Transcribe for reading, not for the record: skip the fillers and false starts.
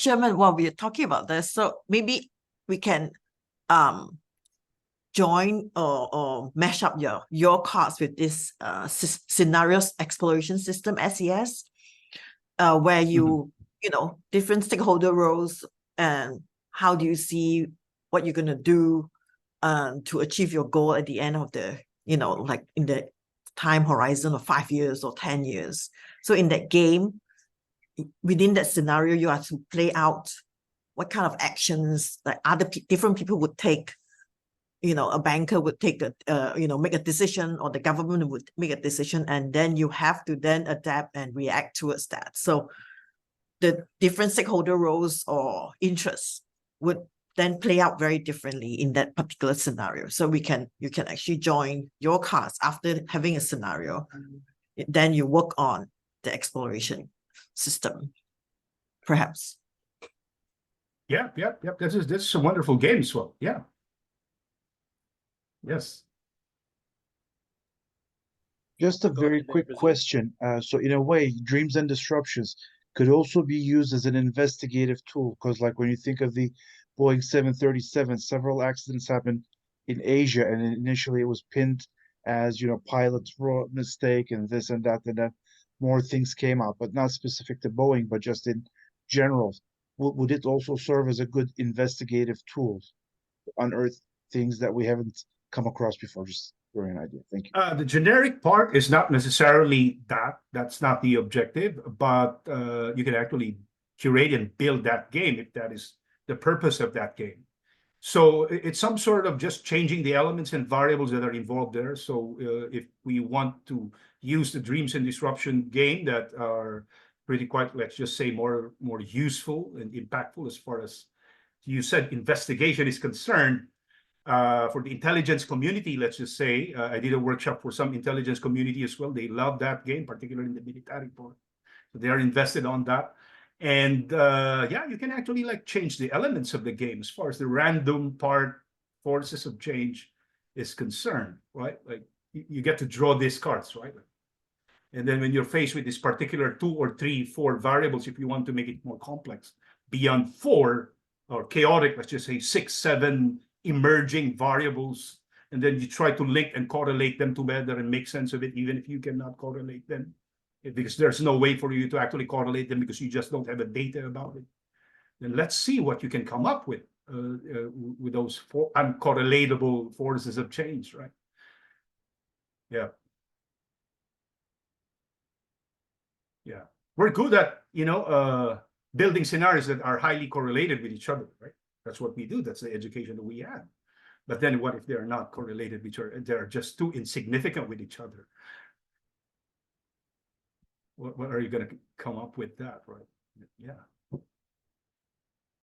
Sherman, while we're talking about this, so maybe we can join or mash up your cards with this scenarios exploration system, SES, where you different stakeholder roles, and how do you see what you're going to do to achieve your goal at the end of the, like in the time horizon of 5 years or 10 years. So in that game, within that scenario, you have to play out what kind of actions like different people would take. A banker would take make a decision, or the government would make a decision, and then you have to then adapt and react towards that. So the different stakeholder roles or interests would then play out very differently in that particular scenario. So you can actually join your cards after having a scenario. Then you work on the exploration system, perhaps. Yeah. This is a wonderful game as well. Yeah. Yes. Just a very quick question. So in a way, dreams and disruptions could also be used as an investigative tool, because like when you think of the Boeing 737, several accidents happened in Asia, and initially it was pinned as, pilots wrote mistake and this and that, and then more things came out, but not specific to Boeing, but just in general. Would it also serve as a good investigative tool to unearth things that we haven't come across before? Just for an idea. Thank you. The generic part is not necessarily that. That's not the objective, but you can actually curate and build that game if that is the purpose of that game. So it's some sort of just changing the elements and variables that are involved there. So if we want to use the dreams and disruption game that are pretty quite, let's just say, more useful and impactful as far as you said investigation is concerned, for the intelligence community, let's just say, I did a workshop for some intelligence community as well. They love that game, particularly in the military part. So they are invested on that. And yeah, you can actually like change the elements of the game as far as the random part, forces of change is concerned, right? Like you get to draw these cards, right? And then when you're faced with this particular 2 or 3, 4 variables, if you want to make it more complex, beyond 4 or chaotic, let's just say 6, 7 emerging variables, and then you try to link and correlate them together and make sense of it, even if you cannot correlate them, because there's no way for you to actually correlate them because you just don't have the data about it. Then let's see what you can come up with those uncorrelatable forces of change, right? Yeah. Yeah, we're good at, building scenarios that are highly correlated with each other, right? That's what we do. That's the education that we have. But then what if they're not correlated with each other? They're just too insignificant with each other. What are you going to come up with that, right? Yeah.